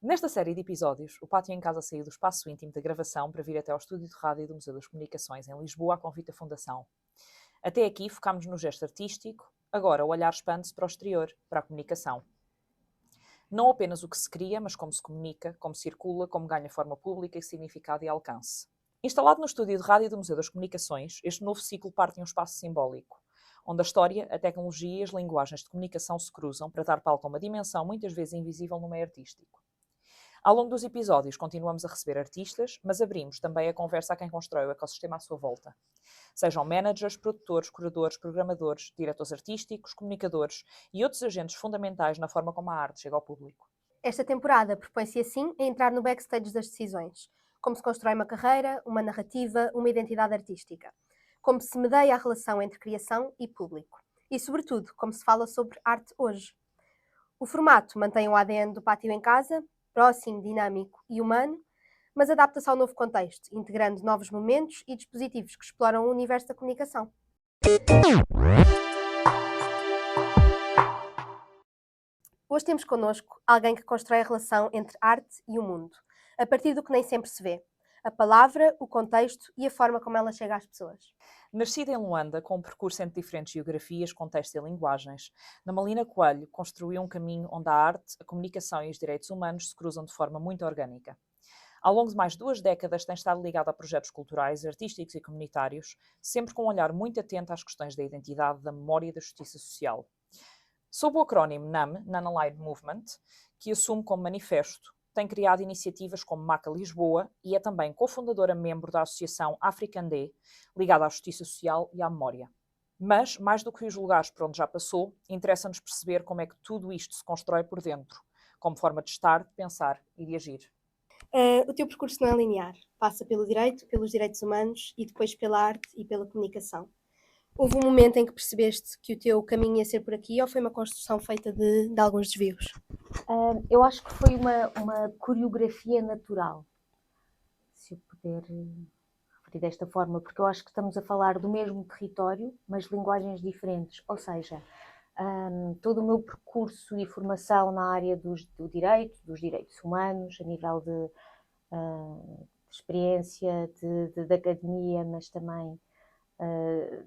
Nesta série de episódios, o Pátio em Casa saiu do espaço íntimo da gravação para vir até ao estúdio de rádio do Museu das Comunicações, em Lisboa, a convite da Fundação. Até aqui focámos no gesto artístico, agora o olhar expande-se para o exterior, para a comunicação. Não apenas o que se cria, mas como se comunica, como circula, como ganha forma pública e significado e alcance. Instalado no estúdio de rádio do Museu das Comunicações, este novo ciclo parte de um espaço simbólico, onde a história, a tecnologia e as linguagens de comunicação se cruzam para dar palco a uma dimensão muitas vezes invisível no meio artístico. Ao longo dos episódios continuamos a receber artistas, mas abrimos também a conversa a quem constrói o ecossistema à sua volta. Sejam managers, produtores, curadores, programadores, diretores artísticos, comunicadores e outros agentes fundamentais na forma como a arte chega ao público. Esta temporada propõe-se assim a entrar no backstage das decisões. Como se constrói uma carreira, uma narrativa, uma identidade artística. Como se medeia a relação entre criação e público. E, sobretudo, como se fala sobre arte hoje. O formato mantém o ADN do Pátio em Casa, próximo, dinâmico e humano, mas adapta-se ao novo contexto, integrando novos momentos e dispositivos que exploram o universo da comunicação. Hoje temos connosco alguém que constrói a relação entre arte e o mundo, a partir do que nem sempre se vê. A palavra, o contexto e a forma como ela chega às pessoas. Nascida em Luanda, com um percurso entre diferentes geografias, contextos e linguagens, Namalina Coelho construiu um caminho onde a arte, a comunicação e os direitos humanos se cruzam de forma muito orgânica. Ao longo de mais de 2 décadas tem estado ligada a projetos culturais, artísticos e comunitários, sempre com um olhar muito atento às questões da identidade, da memória e da justiça social. Sob o acrónimo NAM, Non-Aligned Movement, que assume como manifesto, tem criado iniciativas como MACA Lisboa e é também cofundadora membro da Associação African Day, ligada à justiça social e à memória. Mas, mais do que os lugares por onde já passou, interessa-nos perceber como é que tudo isto se constrói por dentro, como forma de estar, de pensar e de agir. O teu percurso não é linear. Passa pelo direito, pelos direitos humanos e depois pela arte e pela comunicação. Houve um momento em que percebeste que o teu caminho ia ser por aqui ou foi uma construção feita de alguns desvios? Eu acho que foi uma coreografia natural, se eu puder referir desta forma, porque eu acho que estamos a falar do mesmo território, mas linguagens diferentes. Ou seja, todo o meu percurso e formação na área do direito, dos direitos humanos, a nível de experiência, de academia, mas também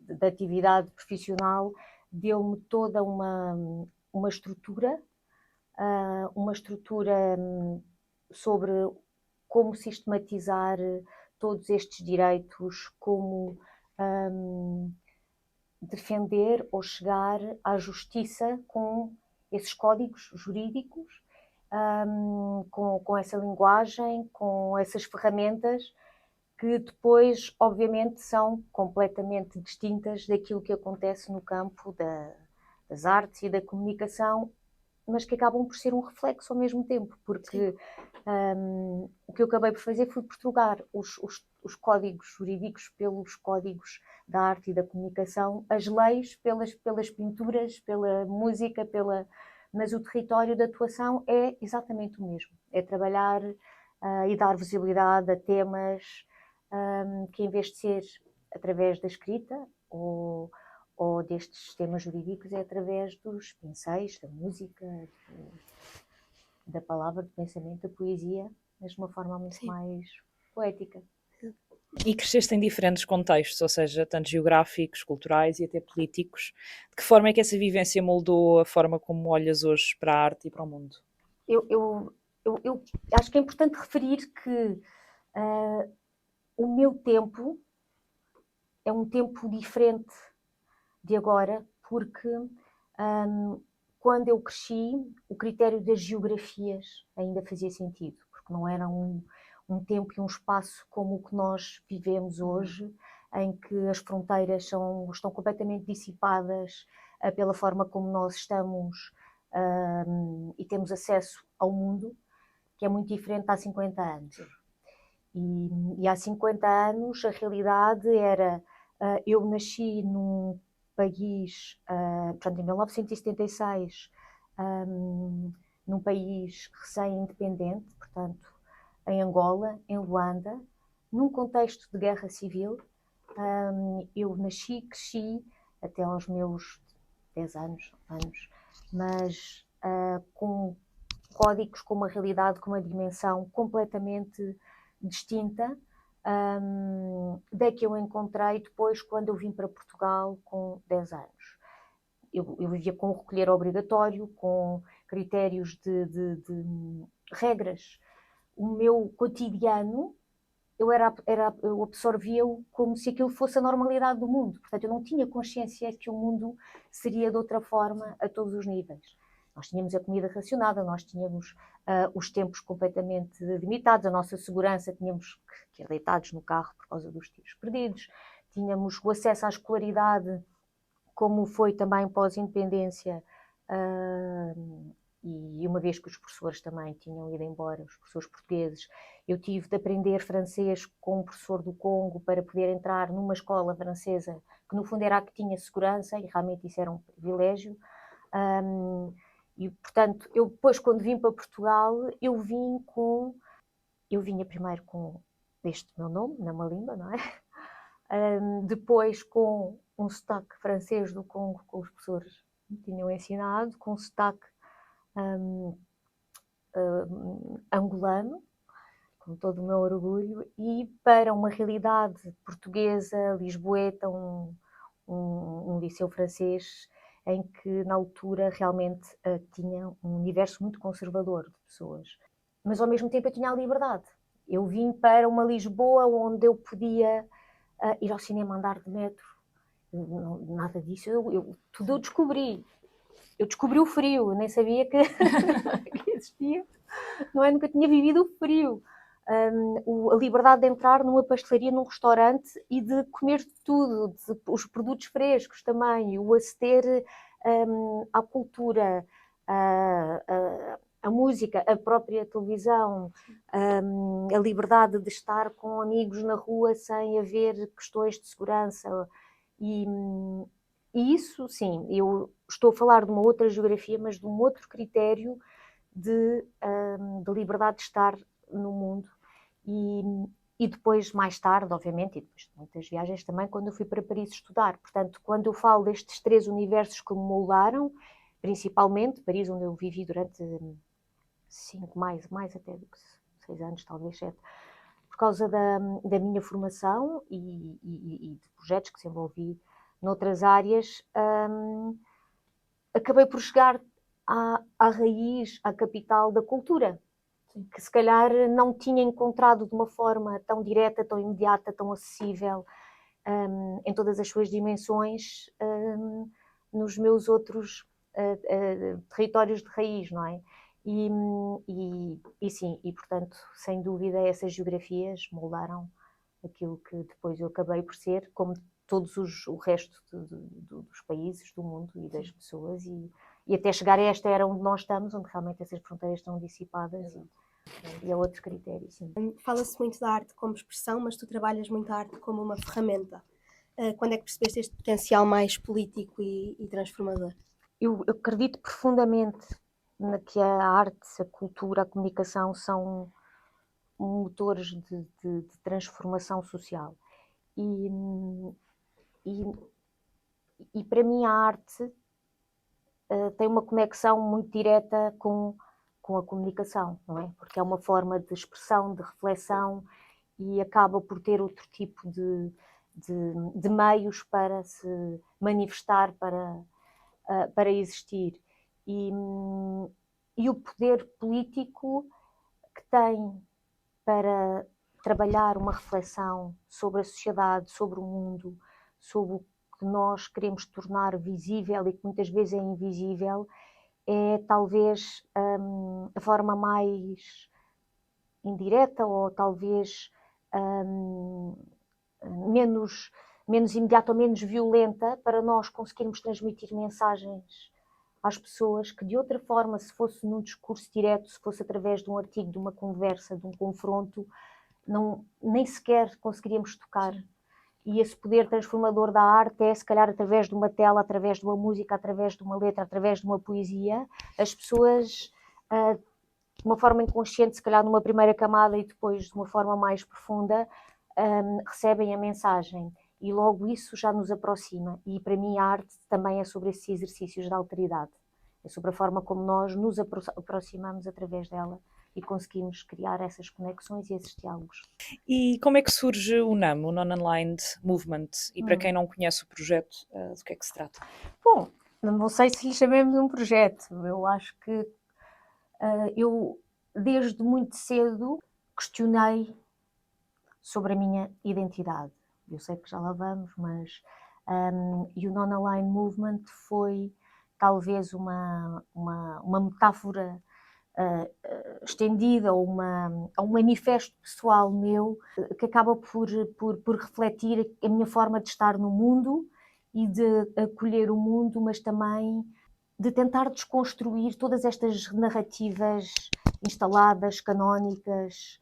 de atividade profissional, deu-me toda uma estrutura sobre como sistematizar todos estes direitos, como defender ou chegar à justiça com esses códigos jurídicos, com essa linguagem, com essas ferramentas que depois, obviamente, são completamente distintas daquilo que acontece no campo das artes e da comunicação, mas que acabam por ser um reflexo ao mesmo tempo, porque o que eu acabei por fazer foi por trocar os códigos jurídicos pelos códigos da arte e da comunicação, as leis pelas pinturas, pela música, mas o território de atuação é exatamente o mesmo. É trabalhar e dar visibilidade a temas que, em vez de ser através da escrita ou destes temas jurídicos, é através dos pincéis, da música, da palavra, do pensamento, da poesia, mas de uma forma muito mais poética. E cresceste em diferentes contextos, ou seja, tanto geográficos, culturais e até políticos. De que forma é que essa vivência moldou a forma como olhas hoje para a arte e para o mundo? Eu acho que é importante referir que o meu tempo é um tempo diferente de agora, porque quando eu cresci, o critério das geografias ainda fazia sentido, porque não era um tempo e um espaço como o que nós vivemos hoje, em que as fronteiras estão completamente dissipadas pela forma como nós estamos e temos acesso ao mundo, que é muito diferente de há 50 anos. E há 50 anos a realidade era, eu nasci num país, portanto, em 1976, num país recém-independente, portanto, em Angola, em Luanda, num contexto de guerra civil. Eu nasci, cresci até aos meus 10 anos, mas com códigos com uma realidade, com uma dimensão completamente distinta da que eu encontrei depois quando eu vim para Portugal com 10 anos. Eu vivia com o recolher obrigatório, com critérios de regras. O meu cotidiano, eu absorvia-o como se aquilo fosse a normalidade do mundo. Portanto, eu não tinha consciência que o mundo seria de outra forma a todos os níveis. Nós tínhamos a comida racionada, nós tínhamos os tempos completamente limitados, a nossa segurança, tínhamos que ir deitados no carro por causa dos tiros perdidos, tínhamos o acesso à escolaridade, como foi também pós-independência, e uma vez que os professores também tinham ido embora, os professores portugueses, eu tive de aprender francês com um professor do Congo para poder entrar numa escola francesa, que no fundo era a que tinha segurança, e realmente isso era um privilégio. E, portanto, eu depois, quando vim para Portugal, eu vinha primeiro com este meu nome, na Malimba, não é? Depois com um sotaque francês do Congo, que os professores me tinham ensinado, com um sotaque angolano, com todo o meu orgulho, e para uma realidade portuguesa, lisboeta, um liceu francês, em que na altura realmente tinha um universo muito conservador de pessoas. Mas ao mesmo tempo eu tinha a liberdade. Eu vim para uma Lisboa onde eu podia ir ao cinema, andar de metro, nada disso, tudo eu descobri. Eu descobri o frio, eu nem sabia que existia, não é? Nunca tinha vivido o frio. A liberdade de entrar numa pastelaria, num restaurante e de comer tudo, os produtos frescos também, o aceder à cultura, a música, a própria televisão, a liberdade de estar com amigos na rua sem haver questões de segurança. E isso, sim, eu estou a falar de uma outra geografia, mas de um outro critério de liberdade de estar no mundo. E depois, mais tarde, obviamente, e depois de muitas viagens também, quando eu fui para Paris estudar. Portanto, quando eu falo destes 3 universos que me moldaram, principalmente Paris, onde eu vivi durante 5, mais até do que 6 anos, talvez 7, por causa da minha formação e de projetos que desenvolvi noutras áreas, acabei por chegar à raiz, à capital da cultura, que se calhar não tinha encontrado de uma forma tão direta, tão imediata, tão acessível, em todas as suas dimensões, nos meus outros territórios de raiz, não é? E sim, e portanto, sem dúvida, essas geografias moldaram aquilo que depois eu acabei por ser, como todos o resto dos países do mundo e das pessoas, e até chegar a esta era onde nós estamos, onde realmente essas fronteiras estão dissipadas e a outros critérios. Sim. Fala-se muito da arte como expressão, mas tu trabalhas muito a arte como uma ferramenta. Quando é que percebeste este potencial mais político e transformador? Eu acredito profundamente que a arte, a cultura, a comunicação são motores de transformação social. E para mim a arte tem uma conexão muito direta com a comunicação, não é? Porque é uma forma de expressão, de reflexão e acaba por ter outro tipo de meios para se manifestar, para existir. E o poder político que tem para trabalhar uma reflexão sobre a sociedade, sobre o mundo, sobre o que nós queremos tornar visível e que muitas vezes é invisível, é talvez a forma mais indireta ou talvez menos imediata ou menos violenta para nós conseguirmos transmitir mensagens às pessoas que de outra forma, se fosse num discurso direto, se fosse através de um artigo, de uma conversa, de um confronto, nem sequer conseguiríamos tocar. E esse poder transformador da arte é, se calhar, através de uma tela, através de uma música, através de uma letra, através de uma poesia, as pessoas, de uma forma inconsciente, se calhar numa primeira camada e depois de uma forma mais profunda, recebem a mensagem. E logo isso já nos aproxima. E para mim a arte também é sobre esses exercícios de alteridade. É sobre a forma como nós nos aproximamos através dela e conseguimos criar essas conexões e esses diálogos. E como é que surge o NAM, o Non-Aligned Movement? E para quem não conhece o projeto, do que é que se trata? Bom, não sei se lhe chamemos um projeto. Eu acho que eu, desde muito cedo, questionei sobre a minha identidade. Eu sei que já lá vamos, mas e o Non-Aligned Movement foi talvez uma metáfora estendida, ou um manifesto pessoal meu, que acaba por refletir a minha forma de estar no mundo e de acolher o mundo, mas também de tentar desconstruir todas estas narrativas instaladas, canónicas,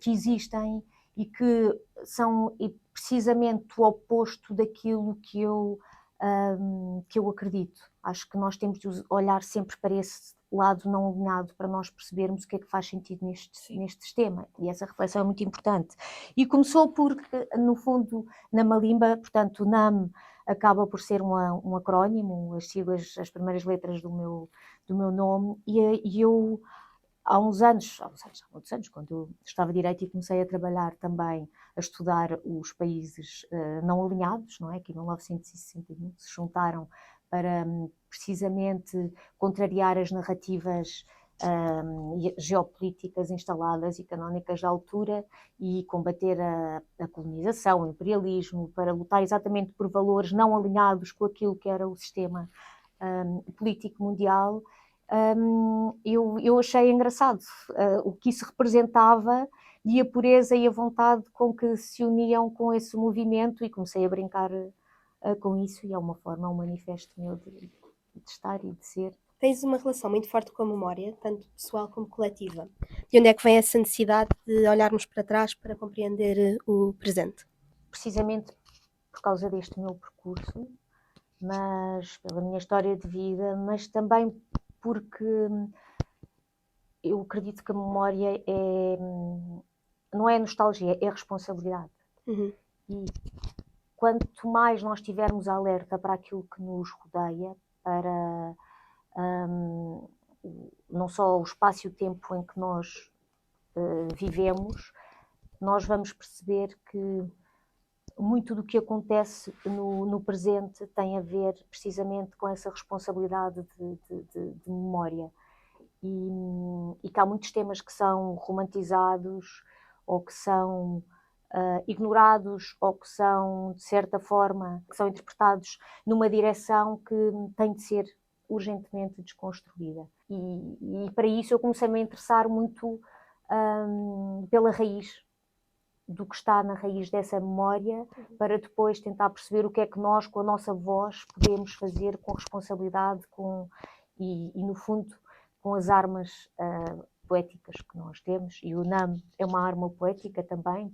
que existem e que são precisamente o oposto daquilo que eu acredito. Acho que nós temos de olhar sempre para esse lado não alinhado para nós percebermos o que é que faz sentido neste sistema, e essa reflexão é muito importante. E começou porque, no fundo, na Malimba, portanto, o NAM acaba por ser um acrónimo, as siglas, as primeiras letras do meu nome, e eu há muitos anos, quando eu estava Direito e comecei a trabalhar também, a estudar os países não alinhados, não é? Que em 1961 se juntaram para precisamente contrariar as narrativas geopolíticas instaladas e canónicas da altura e combater a colonização, o imperialismo, para lutar exatamente por valores não alinhados com aquilo que era o sistema político mundial. Eu achei engraçado o que isso representava e a pureza e a vontade com que se uniam com esse movimento, e comecei a brincar com isso, e é uma forma, um manifesto meu de estar e de ser. Tens uma relação muito forte com a memória, tanto pessoal como coletiva. De onde é que vem essa necessidade de olharmos para trás para compreender o presente? Precisamente por causa deste meu percurso, mas pela minha história de vida, mas também porque eu acredito que a memória não é nostalgia, é responsabilidade. Uhum. E quanto mais nós estivermos alerta para aquilo que nos rodeia, para não só o espaço e o tempo em que nós vivemos, nós vamos perceber que muito do que acontece no presente tem a ver precisamente com essa responsabilidade de memória. E que há muitos temas que são romantizados, ou que são ignorados, ou que são, de certa forma, que são interpretados numa direção que tem de ser urgentemente desconstruída. E para isso eu comecei-me a interessar muito pela raiz do que está na raiz dessa memória, para depois tentar perceber o que é que nós, com a nossa voz, podemos fazer com responsabilidade e no fundo, com as armas poéticas que nós temos. E o NAM é uma arma poética também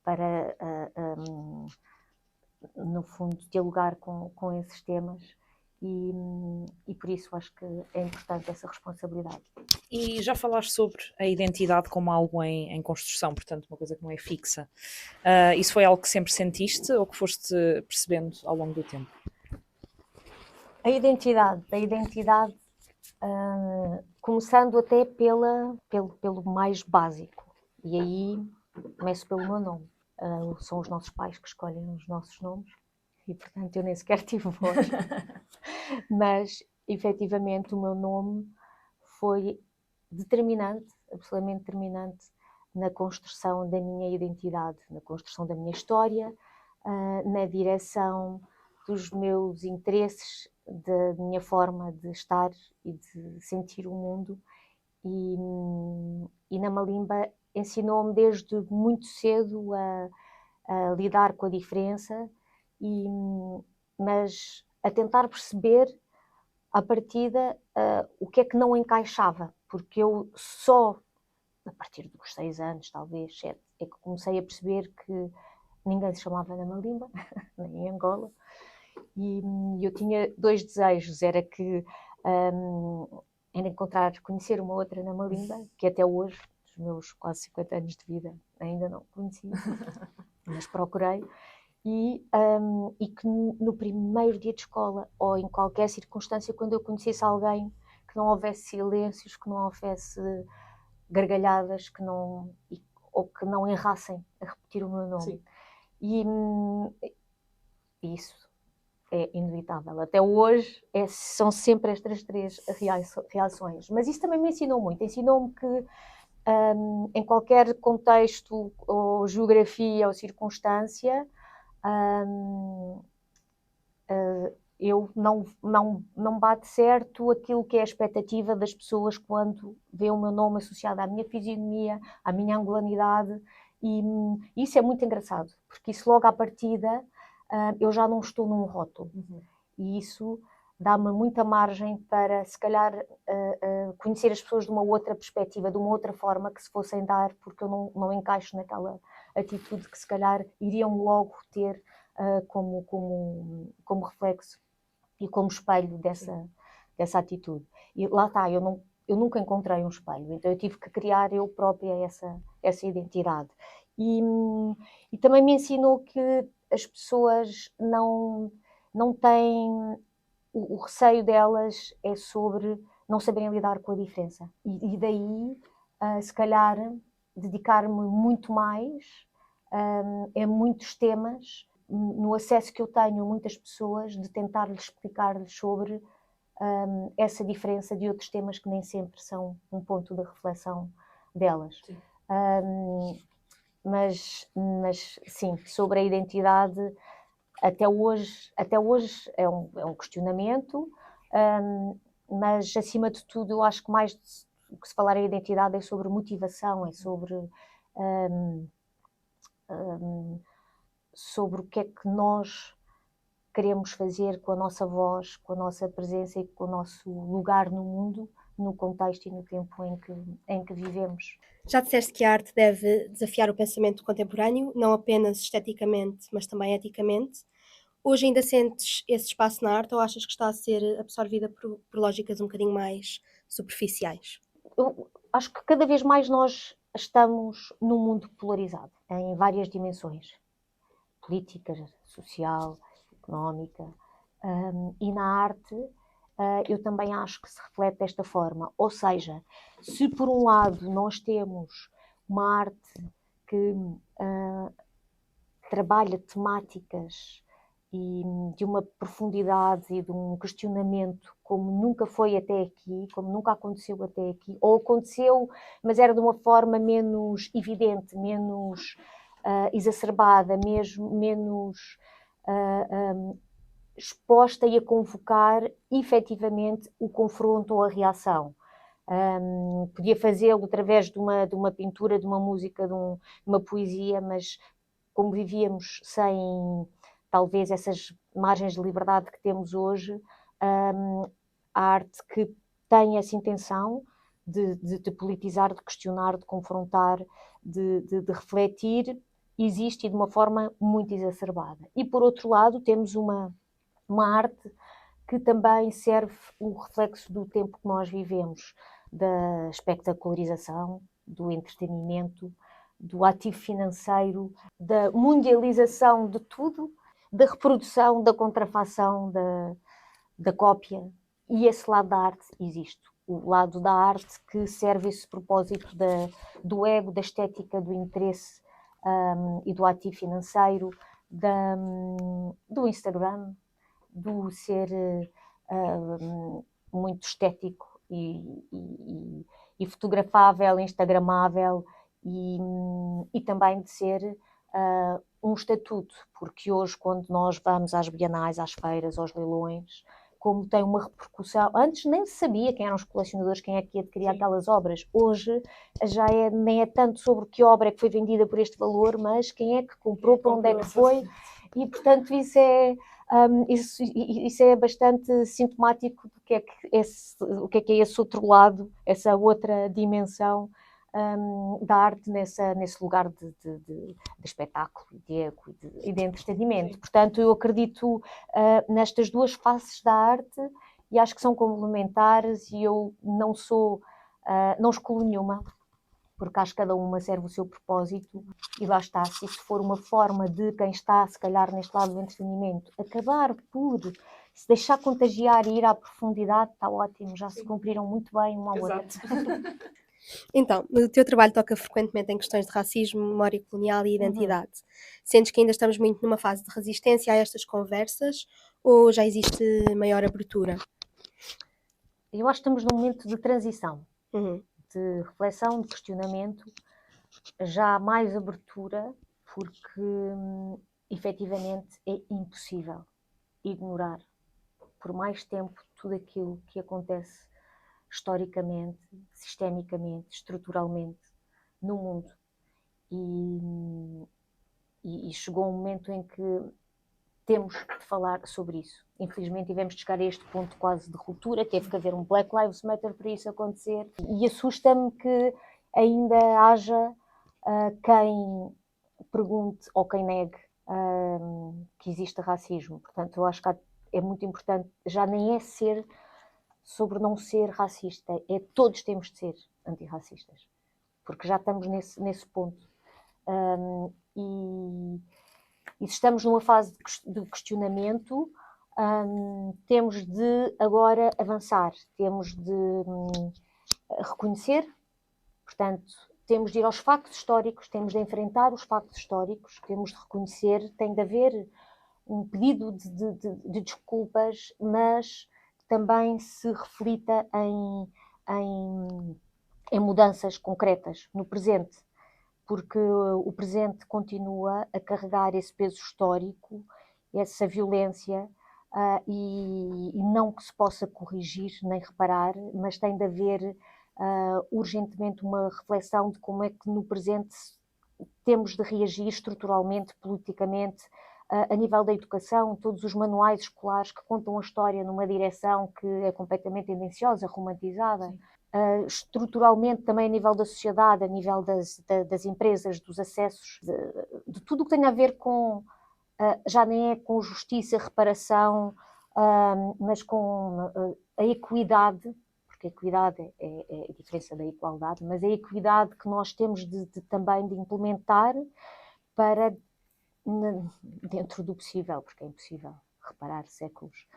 para no fundo, dialogar com esses temas. E por isso acho que é importante essa responsabilidade. E já falaste sobre a identidade como algo em construção, portanto, uma coisa que não é fixa. Isso foi algo que sempre sentiste ou que foste percebendo ao longo do tempo? A identidade, começando até pelo mais básico. E aí começo pelo meu nome. São os nossos pais que escolhem os nossos nomes e, portanto, eu nem sequer tive voz. Mas, efetivamente, o meu nome foi determinante, absolutamente determinante, na construção da minha identidade, na construção da minha história, na direção dos meus interesses, da minha forma de estar e de sentir o mundo. E na Malimba ensinou-me desde muito cedo a lidar com a diferença, mas a tentar perceber à partida o que é que não encaixava, porque eu só a partir dos 6 anos, talvez 7, é que comecei a perceber que ninguém se chamava Ana Malimba, nem em Angola, e eu tinha 2 desejos, era que era conhecer uma outra Ana Malimba, que até hoje, dos meus quase 50 anos de vida, ainda não conheci, mas procurei, e que no primeiro dia de escola ou em qualquer circunstância, quando eu conhecesse alguém, que não houvesse silêncios, que não houvesse gargalhadas, ou que não errassem a repetir o meu nome. Sim. E isso é inevitável. Até hoje são sempre estas três reações. Mas isso também me ensinou muito. Ensinou-me que em qualquer contexto, ou geografia, ou circunstância, eu não bate certo aquilo que é a expectativa das pessoas quando vê o meu nome associado à minha fisionomia, à minha angularidade, e isso é muito engraçado, porque isso logo à partida eu já não estou num rótulo, e isso dá-me muita margem para, se calhar, conhecer as pessoas de uma outra perspectiva, de uma outra forma que se fossem dar, porque eu não encaixo naquela atitude que se calhar iriam logo ter como reflexo e como espelho dessa atitude. E lá está, eu nunca encontrei um espelho, então eu tive que criar eu própria essa identidade. E também me ensinou que as pessoas não têm... O receio delas é sobre não saberem lidar com a diferença. E daí, se calhar, dedicar-me muito mais a muitos temas, no acesso que eu tenho a muitas pessoas, de tentar-lhes explicar-lhes sobre essa diferença de outros temas que nem sempre são um ponto de reflexão delas. Mas sim, sobre a identidade, até hoje é um questionamento, mas acima de tudo eu acho que mais do que se falar em identidade é sobre motivação, é sobre o que é que nós queremos fazer com a nossa voz, com a nossa presença e com o nosso lugar no mundo, no contexto e no tempo em que vivemos. Já disseste que a arte deve desafiar o pensamento contemporâneo, não apenas esteticamente, mas também eticamente. Hoje ainda sentes esse espaço na arte ou achas que está a ser absorvida por lógicas um bocadinho mais superficiais? Eu acho que cada vez mais nós estamos num mundo polarizado, em várias dimensões. Política, social, económica. E na arte eu também acho que se reflete desta forma. Ou seja, se por um lado nós temos uma arte que trabalha temáticas e de uma profundidade e de um questionamento como nunca foi até aqui, como nunca aconteceu até aqui, ou aconteceu, mas era de uma forma menos evidente, menos exacerbada, menos exposta e a convocar efetivamente o confronto ou a reação. Podia fazê-lo através de uma pintura, de uma música, de uma poesia, mas como vivíamos sem talvez essas margens de liberdade que temos hoje, a arte que tem essa intenção de politizar, de questionar, de confrontar, de refletir, existe de uma forma muito exacerbada. E por outro lado temos uma arte que também serve um reflexo do tempo que nós vivemos, da espetacularização, do entretenimento, do ativo financeiro, da mundialização de tudo, da reprodução, da contrafação, da cópia. E esse lado da arte existe. O lado da arte que serve esse propósito do ego, da estética, do interesse e do ativo financeiro, do Instagram, do ser muito estético e fotografável, instagramável e também de ser um estatuto, porque hoje quando nós vamos às bienais, às feiras, aos leilões, como tem uma repercussão, antes nem se sabia quem eram os colecionadores, quem é que ia adquirir aquelas obras, hoje já nem é tanto sobre que obra é que foi vendida por este valor, mas quem é que comprou, para onde é que foi, e portanto isso é bastante sintomático do que é que é esse outro lado, essa outra dimensão da arte nesse lugar de espetáculo, de ego e de entretenimento. Sim. Portanto, eu acredito nestas duas faces da arte e acho que são complementares e eu não excluo nenhuma. porque acho que cada uma serve o seu propósito e lá está, se isso for uma forma de quem está, se calhar, neste lado do entretenimento, acabar por se deixar contagiar e ir à profundidade, está ótimo, já se cumpriram muito bem uma à outra. Então, o teu trabalho toca frequentemente em questões de racismo, memória colonial e identidade. Sentes que ainda estamos muito numa fase de resistência a estas conversas ou já existe maior abertura? Eu acho que estamos num momento de transição, Uhum. de reflexão, de questionamento, já há mais abertura, porque efetivamente é impossível ignorar por mais tempo tudo aquilo que acontece historicamente, sistemicamente, estruturalmente no mundo. E chegou um momento em que temos de falar sobre isso. Infelizmente tivemos de chegar a este ponto quase de ruptura, teve que haver um Black Lives Matter para isso acontecer, e assusta-me que ainda haja quem pergunte ou quem negue que existe racismo. Portanto, eu acho que é muito importante, já nem é ser sobre não ser racista, é todos temos de ser antirracistas, porque já estamos nesse ponto. E se estamos numa fase de questionamento, temos de agora avançar, temos de reconhecer, portanto, temos de ir aos factos históricos, temos de enfrentar os factos históricos, temos de reconhecer, tem de haver um pedido de desculpas, mas também se reflita em mudanças concretas no presente, porque o presente continua a carregar esse peso histórico, essa violência, e não que se possa corrigir nem reparar, mas tem de haver urgentemente uma reflexão de como é que no presente temos de reagir estruturalmente, politicamente, a nível da educação, todos os manuais escolares que contam a história numa direção que é completamente tendenciosa, romantizada. Estruturalmente também a nível da sociedade, a nível das empresas, dos acessos, de tudo o que tem a ver com, já nem é com justiça, reparação, mas com a equidade, porque a equidade é a diferença da igualdade, mas a equidade que nós temos também de implementar para, dentro do possível, porque é impossível reparar séculos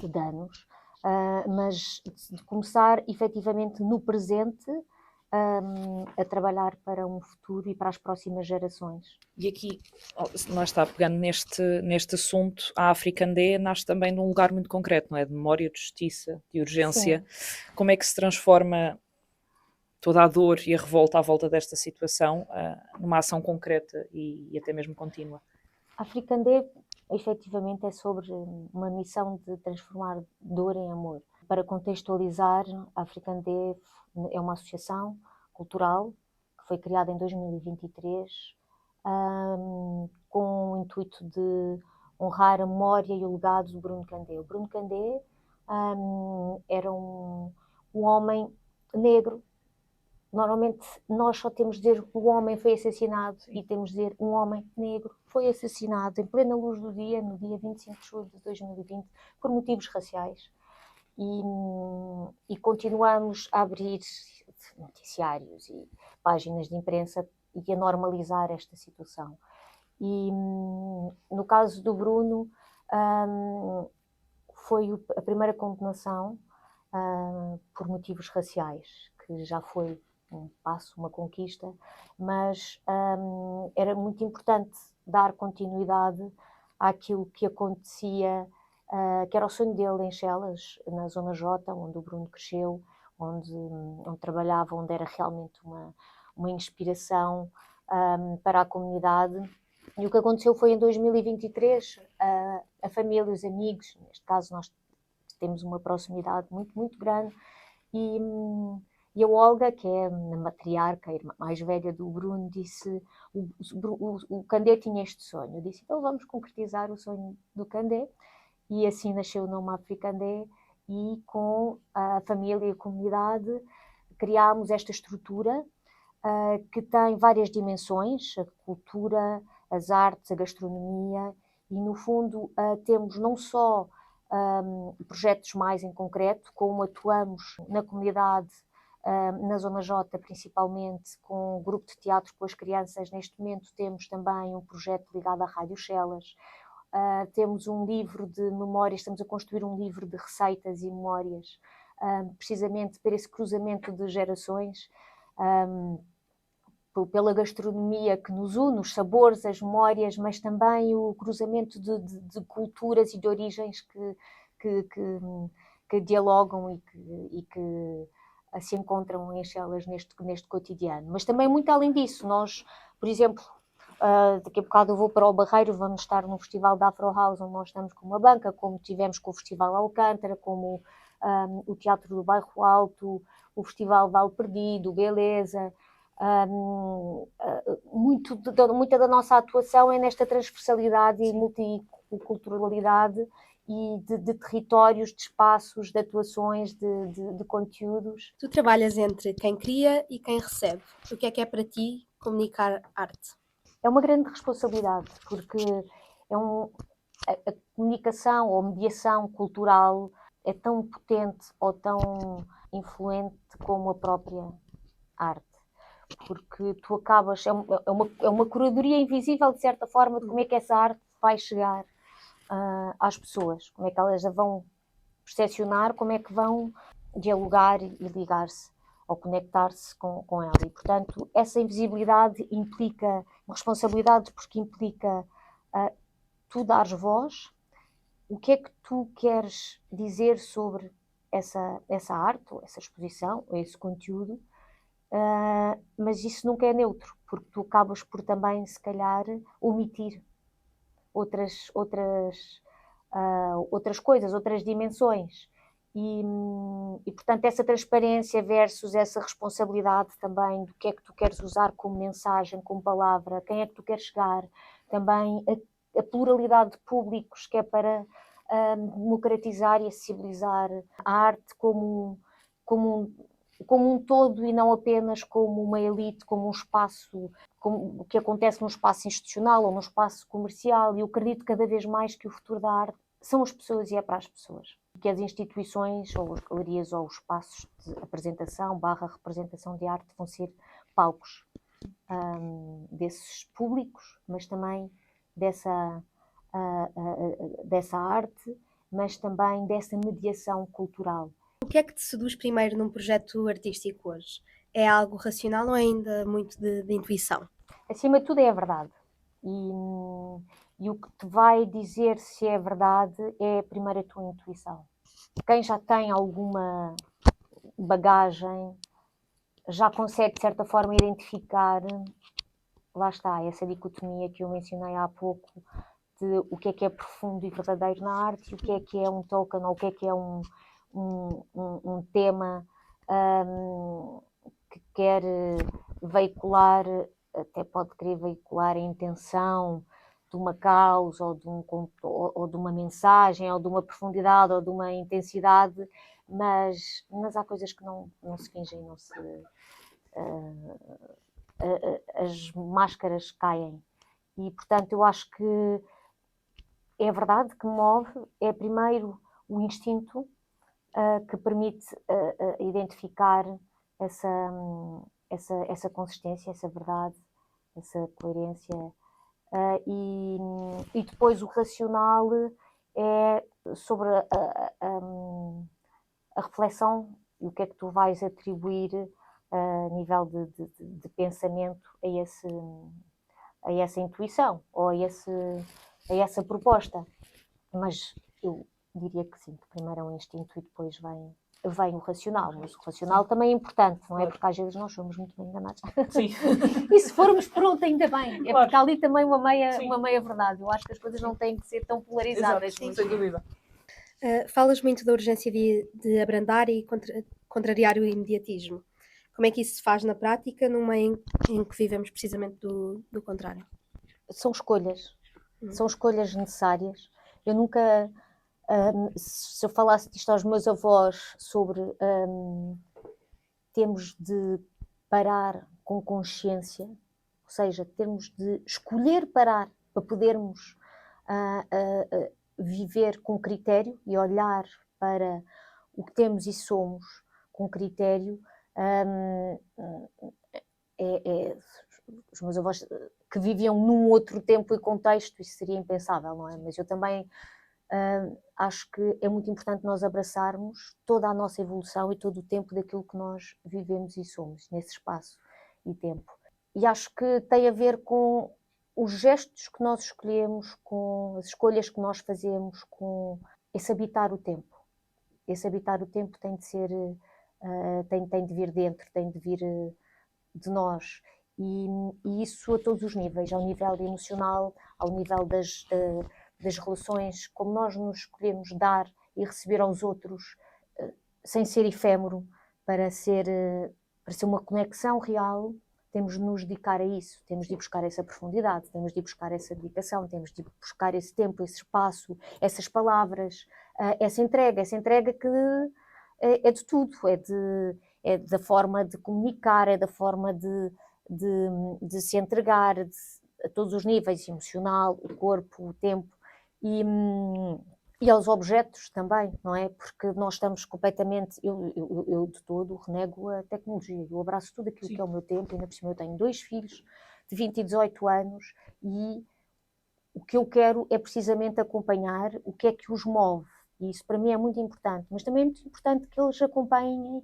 de danos, mas de começar efetivamente no presente a trabalhar para um futuro e para as próximas gerações. E aqui, lá está, pegando neste assunto, a African Day nasce também num lugar muito concreto, não é? De memória, de justiça, de urgência. Sim. Como é que se transforma toda a dor e a revolta à volta desta situação numa ação concreta e até mesmo contínua? A African Day, efetivamente, é sobre uma missão de transformar dor em amor. Para contextualizar, a African Day é uma associação cultural que foi criada em 2023 com o intuito de honrar a memória e o legado do Bruno Candé. O Bruno Candé era um homem negro. Normalmente nós só temos de dizer que o homem foi assassinado e temos de dizer um homem negro foi assassinado em plena luz do dia, no dia 25 de julho de 2020, por motivos raciais. E continuamos a abrir noticiários e páginas de imprensa e a normalizar esta situação. E no caso do Bruno, foi a primeira condenação por motivos raciais, que já foi um passo, uma conquista, mas era muito importante dar continuidade àquilo que acontecia, que era o sonho dele em Chelas, na Zona J, onde o Bruno cresceu, onde trabalhava, onde era realmente uma inspiração para a comunidade. E o que aconteceu foi em 2023, a família e os amigos, neste caso nós temos uma proximidade muito, muito grande, e a Olga, que é a matriarca, a irmã mais velha do Bruno, disse, o Candé tinha este sonho. Eu disse, então vamos concretizar o sonho do Candé, e assim nasceu o nome African Day, e com a família e a comunidade criámos esta estrutura que tem várias dimensões, a cultura, as artes, a gastronomia, e no fundo temos não só projetos mais em concreto, como atuamos na comunidade na Zona J, principalmente, com o grupo de teatro com as crianças. Neste momento temos também um projeto ligado à Rádio Chelas. Temos um livro de memórias, estamos a construir um livro de receitas e memórias, precisamente para esse cruzamento de gerações, pela gastronomia que nos une, os sabores, as memórias, mas também o cruzamento de culturas e de origens que dialogam e que se encontram em Chelas neste cotidiano. Mas também muito além disso, nós, por exemplo, daqui a bocado eu vou para o Barreiro, vamos estar no Festival da Afro House, onde nós estamos com uma banca, como tivemos com o Festival Alcântara, como o Teatro do Bairro Alto, o Festival Vale Perdido, Beleza. Muita da nossa atuação é nesta transversalidade e multiculturalidade e de territórios, de espaços, de atuações, de conteúdos. Tu trabalhas entre quem cria e quem recebe. O que é para ti comunicar arte? É uma grande responsabilidade, porque a comunicação ou mediação cultural é tão potente ou tão influente como a própria arte. Porque tu acabas, é uma curadoria invisível, de certa forma, de como é que essa arte vai chegar às pessoas, como é que elas a vão percepcionar, como é que vão dialogar e ligar-se ou conectar-se com ela. E, portanto, essa invisibilidade implica uma responsabilidade, porque implica tu dares voz. O que é que tu queres dizer sobre essa arte, ou essa exposição, ou esse conteúdo? Mas isso nunca é neutro, porque tu acabas por também, se calhar, omitir outras coisas, outras dimensões. E, portanto, essa transparência versus essa responsabilidade também do que é que tu queres usar como mensagem, como palavra, quem é que tu queres chegar, também a pluralidade de públicos, que é para democratizar e acessibilizar a arte como um todo e não apenas como uma elite, como um espaço, como o que acontece num espaço institucional ou num espaço comercial. E eu acredito cada vez mais que o futuro da arte são as pessoas e é para as pessoas. Que as instituições, ou as galerias, ou os espaços de apresentação / representação de arte vão ser palcos desses públicos, mas também dessa arte, mas também dessa mediação cultural. O que é que te seduz primeiro num projeto artístico hoje? É algo racional ou ainda muito de intuição? Acima de tudo é a verdade. E o que te vai dizer se é verdade é primeiro a tua intuição. Quem já tem alguma bagagem já consegue, de certa forma, identificar, lá está, essa dicotomia que eu mencionei há pouco, de o que é profundo e verdadeiro na arte e o que é um token ou o que é um tema que quer veicular, até pode querer veicular a intenção de uma causa ou de uma mensagem ou de uma profundidade ou de uma intensidade, mas há coisas que não se fingem, não se as máscaras caem. E, portanto, eu acho que é a verdade que move, é primeiro o instinto que permite identificar essa consistência, essa verdade, essa coerência. E depois o racional é sobre a reflexão e o que é que tu vais atribuir a nível de pensamento a essa intuição ou a essa proposta. Mas eu diria que sim, que primeiro é um instinto e depois vem o racional. Mas o racional também é importante, não é? Porque às vezes nós somos muito bem enganados. Sim. E se formos, pronto, ainda bem. É Claro. porque há ali também uma meia verdade. Eu acho que as coisas não têm que ser tão polarizadas. Exato, sem dúvida. Falas muito da urgência de abrandar e contrariar o imediatismo. Como é que isso se faz na prática, num meio em que vivemos precisamente do contrário? São escolhas. São escolhas necessárias. Eu nunca... se eu falasse disto aos meus avós sobre termos de parar com consciência, ou seja, termos de escolher parar para podermos viver com critério e olhar para o que temos e somos com critério, Os meus avós que viviam num outro tempo e contexto, isso seria impensável, não é? Mas eu também acho que é muito importante nós abraçarmos toda a nossa evolução e todo o tempo daquilo que nós vivemos e somos, nesse espaço e tempo. E acho que tem a ver com os gestos que nós escolhemos, com as escolhas que nós fazemos, com esse habitar o tempo. Esse habitar o tempo tem de ser, tem de vir dentro, tem de vir de nós. E isso a todos os níveis, ao nível emocional, ao nível das relações, como nós nos escolhemos dar e receber aos outros, sem ser efêmero, para ser uma conexão real. Temos de nos dedicar a isso, temos de ir buscar essa profundidade, temos de ir buscar essa dedicação, temos de ir buscar esse tempo, esse espaço, essas palavras, essa entrega que é de tudo, é da forma de comunicar, é da forma de se entregar a todos os níveis, emocional, o corpo, o tempo e aos objetos também, não é? Porque nós estamos completamente, eu de todo renego a tecnologia, eu abraço tudo aquilo que é o meu tempo, ainda por cima eu tenho 2 filhos de 20 e 18 anos e o que eu quero é precisamente acompanhar o que é que os move, e isso para mim é muito importante, mas também é muito importante que eles acompanhem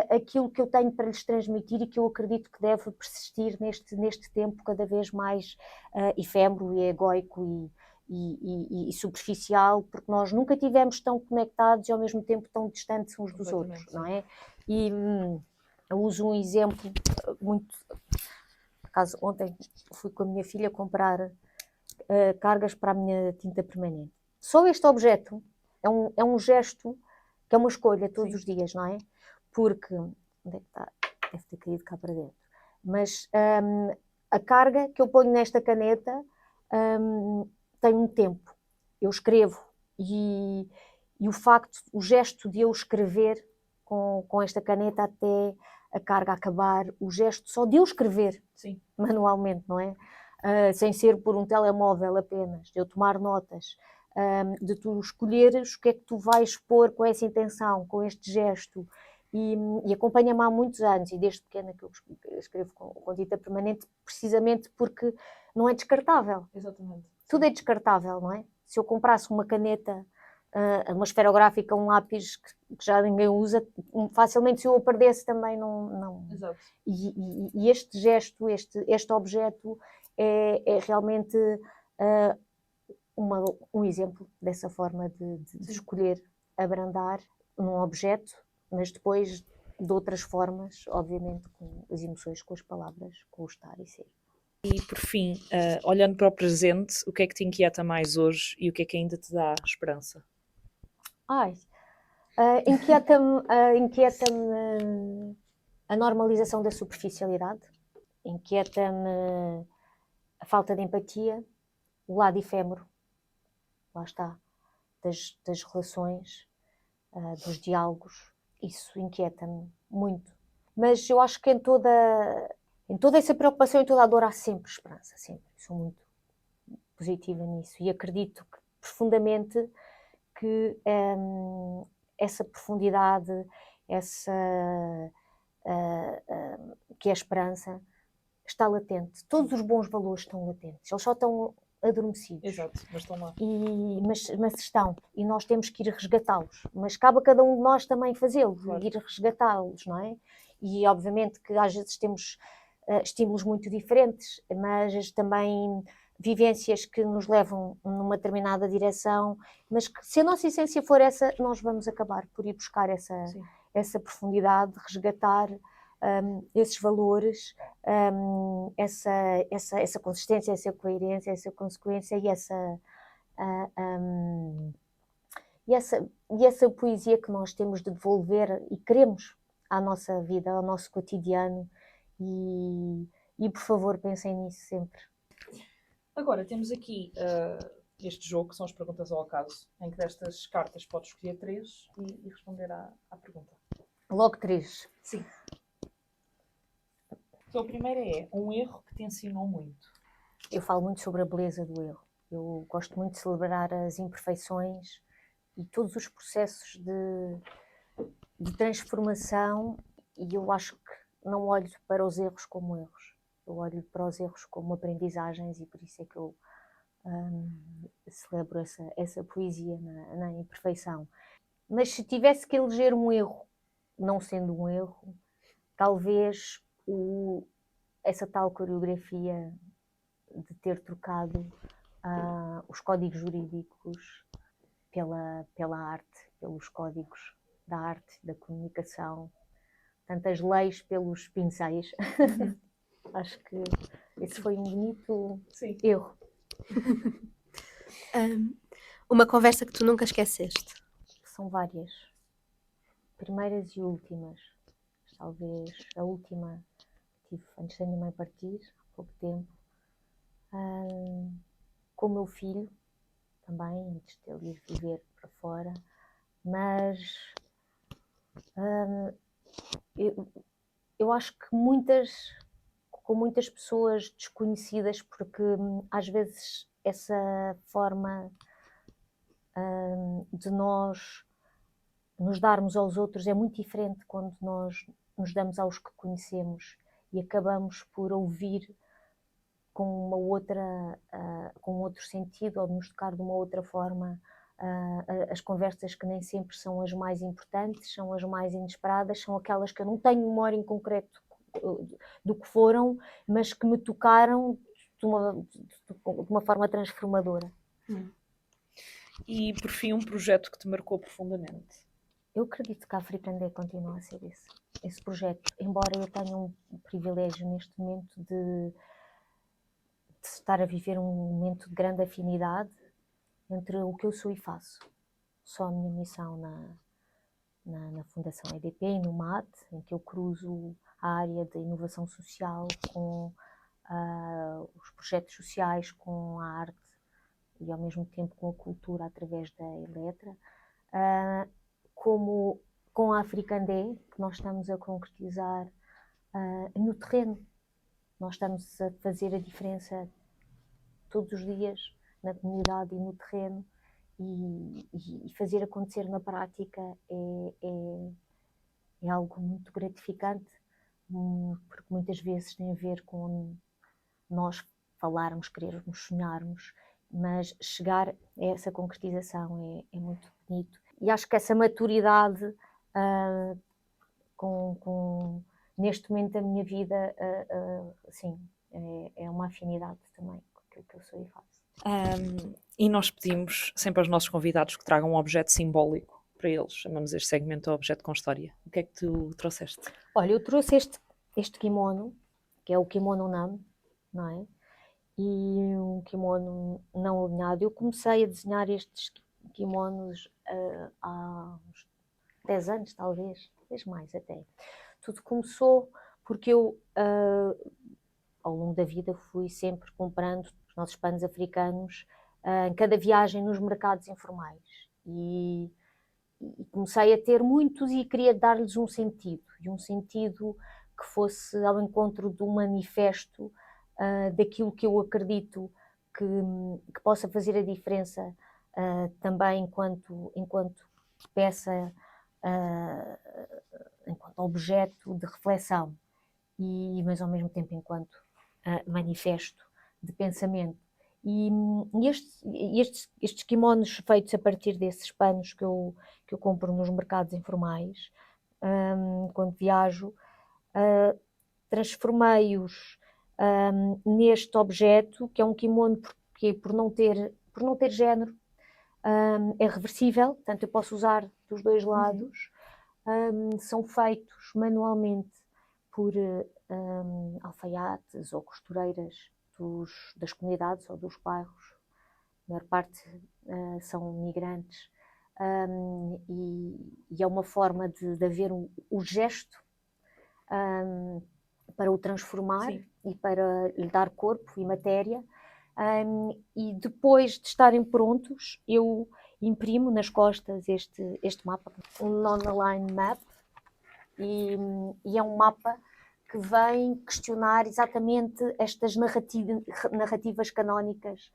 aquilo que eu tenho para lhes transmitir e que eu acredito que deve persistir neste tempo cada vez mais efêmero e egóico e superficial, porque nós nunca tivemos tão conectados e ao mesmo tempo tão distantes uns dos outros, não é? E eu uso um exemplo muito... Por acaso, ontem fui com a minha filha comprar cargas para a minha tinta permanente. Só este objeto é um gesto que é uma escolha todos os dias, não é? Porque, onde é que está? Deve ter caído cá para dentro. Mas a carga que eu ponho nesta caneta tem um tempo. Eu escrevo e o gesto de eu escrever com esta caneta até a carga acabar, o gesto só de eu escrever manualmente, não é? Sem ser por um telemóvel apenas, de eu tomar notas, de tu escolheres o que é que tu vais pôr com essa intenção, com este gesto, e acompanha-me há muitos anos, e desde pequena que eu escrevo com tinta permanente, precisamente porque não é descartável. Exatamente. Tudo é descartável, não é? Se eu comprasse uma caneta, uma esferográfica, um lápis que já ninguém usa, facilmente se eu a perdesse também não. Exato. E este gesto, este objeto é realmente um exemplo dessa forma de escolher abrandar num objeto, mas depois de outras formas, obviamente com as emoções, com as palavras, com o estar e ser. E por fim, olhando para o presente, o que é que te inquieta mais hoje e o que é que ainda te dá esperança? Inquieta-me a normalização da superficialidade, inquieta-me a falta de empatia, o lado efêmero, lá está, das relações, dos diálogos, isso inquieta-me muito. Mas eu acho que em toda essa preocupação e toda a dor há sempre esperança, sempre. Sou muito positiva nisso e acredito que, profundamente que essa profundidade, que é a esperança, está latente. Todos os bons valores estão latentes, eles só estão adormecidos. Exato, mas estão lá. Mas estão, e nós temos que ir resgatá-los. Mas cabe a cada um de nós também fazê-lo, Claro. Ir resgatá-los, não é? E obviamente que às vezes temos estímulos muito diferentes, mas também vivências que nos levam numa determinada direção, mas que, se a nossa essência for essa, nós vamos acabar por ir buscar essa profundidade, resgatar esses valores, essa consistência, essa coerência, essa consequência e essa poesia que nós temos de devolver e queremos à nossa vida, ao nosso cotidiano, e por favor pensem nisso sempre. Agora temos aqui este jogo, que são as perguntas ao acaso, em que destas cartas podes escolher 3 e responder à pergunta. Logo 3. Sim. Então a primeira é um erro que te ensinou muito. Eu falo muito sobre a beleza do erro. Eu gosto muito de celebrar as imperfeições e todos os processos de transformação e eu acho que não olho para os erros como erros, eu olho para os erros como aprendizagens, e por isso é que eu celebro essa poesia na imperfeição. Mas se tivesse que eleger um erro, não sendo um erro, talvez essa tal coreografia de ter trocado os códigos jurídicos pela arte, pelos códigos da arte, da comunicação, tantas leis pelos pincéis. Acho que esse foi um bonito erro. Uma conversa que tu nunca esqueceste? São várias, primeiras e últimas. Talvez a última que tive antes da minha mãe partir, há pouco tempo, com o meu filho também, antes de ele ir viver para fora. Mas eu acho que com muitas pessoas desconhecidas, porque às vezes essa forma de nós nos darmos aos outros é muito diferente quando nós nos damos aos que conhecemos e acabamos por ouvir com uma outra, com outro sentido, ou nos tocar de uma outra forma as conversas que nem sempre são as mais importantes, são as mais inesperadas, são aquelas que eu não tenho memória em concreto do que foram, mas que me tocaram de uma forma transformadora. E, por fim, um projeto que te marcou profundamente? Eu acredito que a African Day continua a ser esse projeto, embora eu tenha um privilégio neste momento de estar a viver um momento de grande afinidade entre o que eu sou e faço. Só a minha missão na Fundação EDP e no MAT, em que eu cruzo a área da inovação social com os projetos sociais, com a arte e ao mesmo tempo com a cultura através da Eletra, como com a African Day, que nós estamos a concretizar no terreno. Nós estamos a fazer a diferença todos os dias na comunidade e no terreno, e fazer acontecer na prática é algo muito gratificante, porque muitas vezes tem a ver com nós falarmos, querermos, sonharmos, mas chegar a essa concretização é muito bonito. E acho que essa maturidade, neste momento da minha vida, sim, é uma afinidade também com aquilo que eu sou e faço. E nós pedimos sempre aos nossos convidados que tragam um objeto simbólico para eles. Chamamos este segmento de objeto com história. O que é que tu trouxeste? Olha, eu trouxe este kimono, que é o kimono Nam, não é? E um kimono não alinhado. Eu comecei a desenhar estes kimonos há uns 10 anos, talvez mais até. Tudo começou porque eu, ao longo da vida, fui sempre comprando os nossos panos africanos em cada viagem nos mercados informais. E comecei a ter muitos e queria dar-lhes um sentido. E um sentido que fosse ao encontro de um manifesto daquilo que eu acredito que possa fazer a diferença também enquanto peça, enquanto objeto de reflexão, mas ao mesmo tempo enquanto manifesto de pensamento. E estes kimonos feitos a partir desses panos que eu compro nos mercados informais, quando viajo, transformei-os neste objeto, que é um kimono porque por não ter género, é reversível, portanto eu posso usar dos dois lados. São feitos manualmente por alfaiates ou costureiras das comunidades ou dos bairros. A maior parte são migrantes, e é uma forma de haver o gesto para o transformar. Sim. E para lhe dar corpo e matéria, e depois de estarem prontos eu imprimo nas costas este mapa, um non-aligned map, e é um mapa que vem questionar exatamente estas narrativas canónicas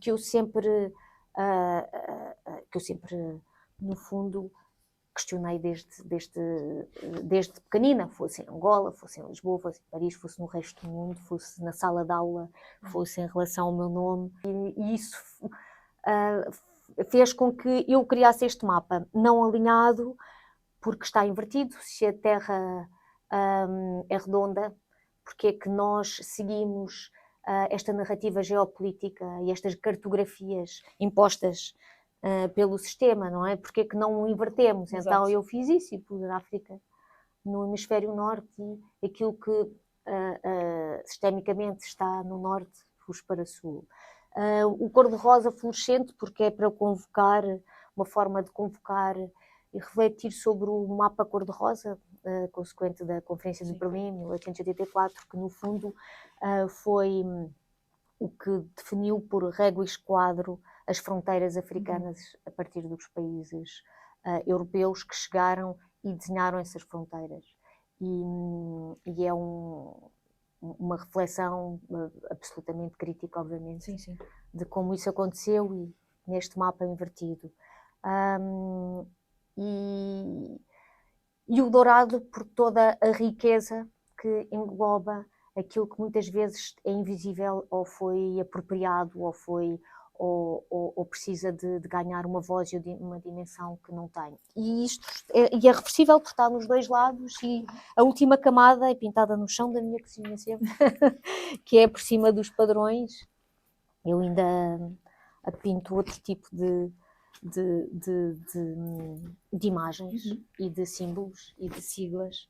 que eu sempre no fundo questionei desde pequenina, fosse em Angola, fosse em Lisboa, fosse em Paris, fosse no resto do mundo, fosse na sala de aula, fosse em relação ao meu nome. E isso fez com que eu criasse este mapa, não alinhado, porque está invertido. Se a Terra é redonda, porque é que nós seguimos esta narrativa geopolítica e estas cartografias impostas pelo sistema, não é? Porque é que não invertemos? Exato. Então eu fiz isso e pus a África no hemisfério norte e aquilo que sistemicamente está no norte pus para sul. O cor-de-rosa fluorescente, porque é para convocar, uma forma de convocar e refletir sobre o mapa cor-de-rosa, consequente da Conferência de Berlim, 1884, que no fundo foi o que definiu por régua e esquadro as fronteiras africanas a partir dos países europeus que chegaram e desenharam essas fronteiras. E é uma reflexão absolutamente crítica, obviamente, Sim. de como isso aconteceu e neste mapa invertido. E o dourado por toda a riqueza que engloba aquilo que muitas vezes é invisível ou foi apropriado ou precisa de ganhar uma voz e uma dimensão que não tem. E isto é reversível porque está nos dois lados e a última camada é pintada no chão da minha cozinha sempre, que é por cima dos padrões. Eu ainda pinto outro tipo de imagens e de símbolos e de siglas.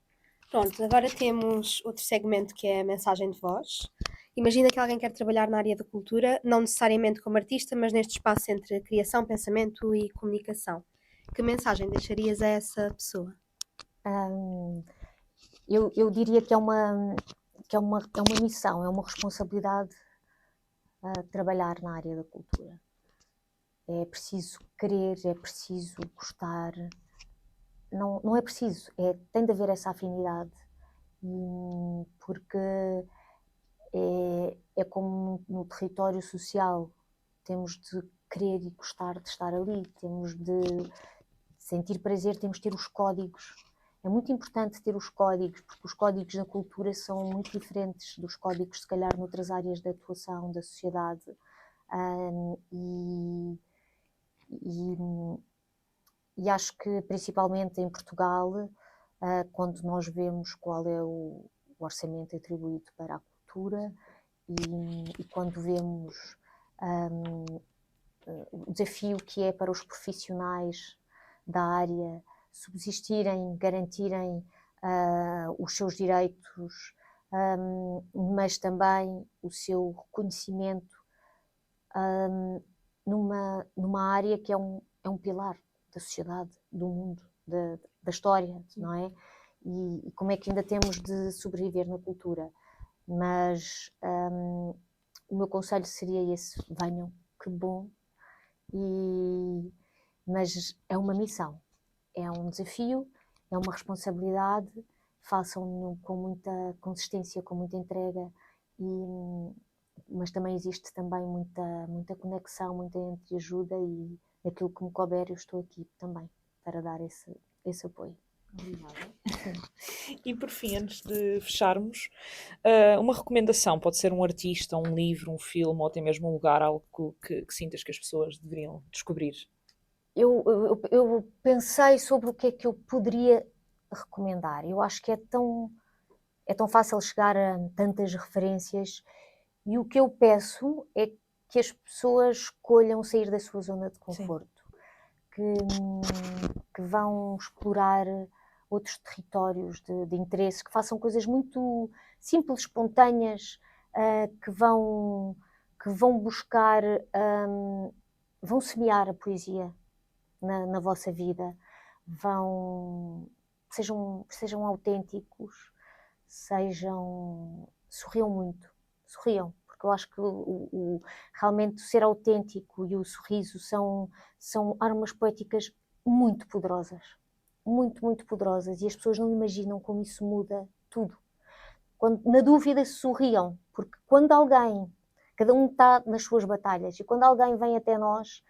Pronto, agora temos outro segmento que é a mensagem de voz. Imagina que alguém quer trabalhar na área da cultura, não necessariamente como artista, mas neste espaço entre criação, pensamento e comunicação. Que mensagem deixarias a essa pessoa? Eu diria que é uma missão, é uma responsabilidade trabalhar na área da cultura. É preciso querer, é preciso gostar. Não é preciso, tem de haver essa afinidade, porque é como no território social, temos de querer e gostar de estar ali, temos de sentir prazer, temos de ter os códigos. É muito importante ter os códigos, porque os códigos da cultura são muito diferentes dos códigos, se calhar, noutras áreas de atuação da sociedade. E acho que, principalmente em Portugal, quando nós vemos qual é o orçamento atribuído para a cultura e quando vemos o desafio que é para os profissionais da área subsistirem, garantirem os seus direitos, mas também o seu reconhecimento numa área que é um pilar da sociedade, do mundo, da história, não é? E como é que ainda temos de sobreviver na cultura. Mas o meu conselho seria esse: venham, que bom. Mas é uma missão, é um desafio, é uma responsabilidade, façam-no com muita consistência, com muita entrega, mas também existe também muita conexão, muita entreajuda, e naquilo que me couber eu estou aqui também para dar esse apoio. Obrigada. E por fim, antes de fecharmos, uma recomendação, pode ser um artista, um livro, um filme ou até mesmo um lugar, algo que sintas que as pessoas deveriam descobrir. Eu pensei sobre o que é que eu poderia recomendar. Eu acho que é tão fácil chegar a tantas referências, e o que eu peço é que as pessoas escolham sair da sua zona de conforto, que vão explorar outros territórios de interesse, que façam coisas muito simples, espontâneas, que vão buscar, vão semear a poesia na vossa vida, sejam autênticos, sorriam muito, porque eu acho que realmente ser autêntico e o sorriso são armas poéticas muito poderosas, muito poderosas, e as pessoas não imaginam como isso muda tudo. Na dúvida, sorriam, porque quando alguém, cada um está nas suas batalhas, e quando alguém vem até nós,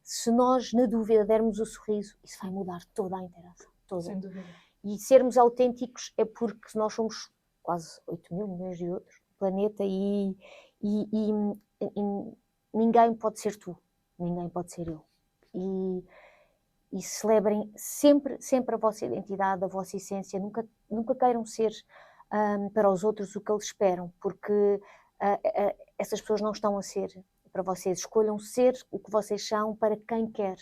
se nós, na dúvida, dermos o sorriso, isso vai mudar toda a interação. Toda. Sem dúvida. E sermos autênticos é porque nós somos quase 8 mil milhões de outros no planeta e ninguém pode ser tu, ninguém pode ser eu. E celebrem sempre a vossa identidade, a vossa essência, nunca queiram ser para os outros o que eles esperam, porque essas pessoas não estão a ser para vocês. Escolham ser o que vocês são para quem quer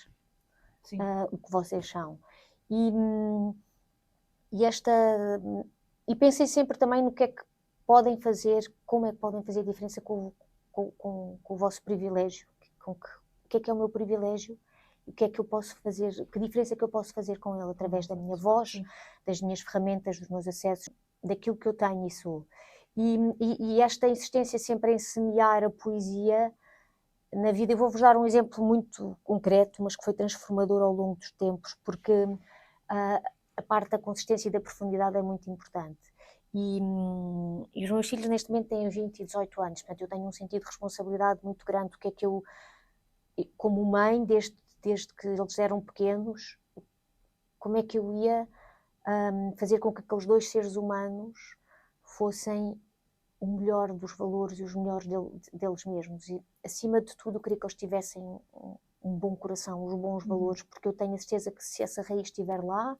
o que vocês são. E pensem sempre também no que é que podem fazer, como é que podem fazer diferença com o vosso privilégio, o que é o meu privilégio, o que é que eu posso fazer, que diferença é que eu posso fazer com ele através da minha voz, das minhas ferramentas, dos meus acessos, daquilo que eu tenho e sou. E esta insistência sempre em semear a poesia na vida, eu vou-vos dar um exemplo muito concreto, mas que foi transformador ao longo dos tempos, porque a parte da consistência e da profundidade é muito importante. E os meus filhos neste momento têm 20 e 18 anos, portanto eu tenho um sentido de responsabilidade muito grande do que é que eu, como mãe, desde que eles eram pequenos, como é que eu ia fazer com que aqueles dois seres humanos fossem o melhor dos valores e os melhores deles mesmos. E, acima de tudo, eu queria que eles tivessem um bom coração, os bons valores, porque eu tenho a certeza que se essa raiz estiver lá,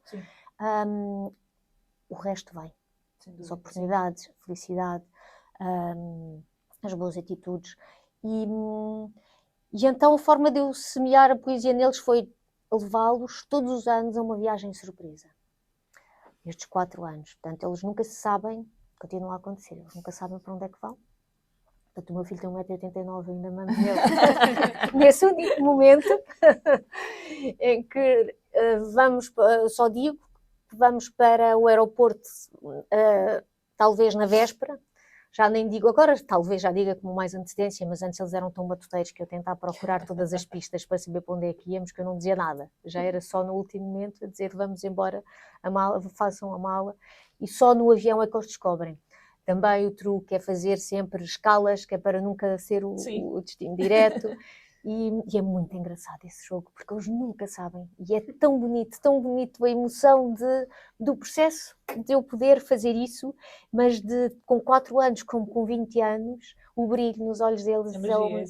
o resto vem. As oportunidades, a felicidade, as boas atitudes. E então a forma de eu semear a poesia neles foi levá-los todos os anos a uma viagem surpresa. Estes 4 anos. Portanto, eles nunca se sabem, continua a acontecer, eles nunca sabem para onde é que vão. Portanto, o meu filho tem 1,89 m, ainda mando nele. Nesse único momento em que só digo que vamos para o aeroporto, talvez na véspera, já nem digo agora, talvez já diga com mais antecedência, mas antes eles eram tão batuteiros que eu tentava procurar todas as pistas para saber para onde é que íamos, que eu não dizia nada. Já era só no último momento a dizer vamos embora, façam a mala, e só no avião é que eles descobrem. Também o truque é fazer sempre escalas, que é para nunca ser o destino direto. E é muito engraçado esse jogo, porque eles nunca sabem. E é tão bonito a emoção do processo de eu poder fazer isso, mas com 4 anos, como com 20 anos, o brilho nos olhos deles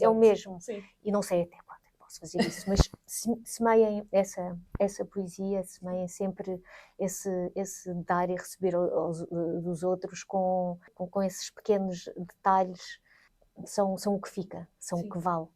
é o mesmo. Sim. E não sei até quando é que posso fazer isso, mas semeiem essa poesia, semeiem sempre esse dar e receber dos outros com esses pequenos detalhes, são o que fica, são o que vale.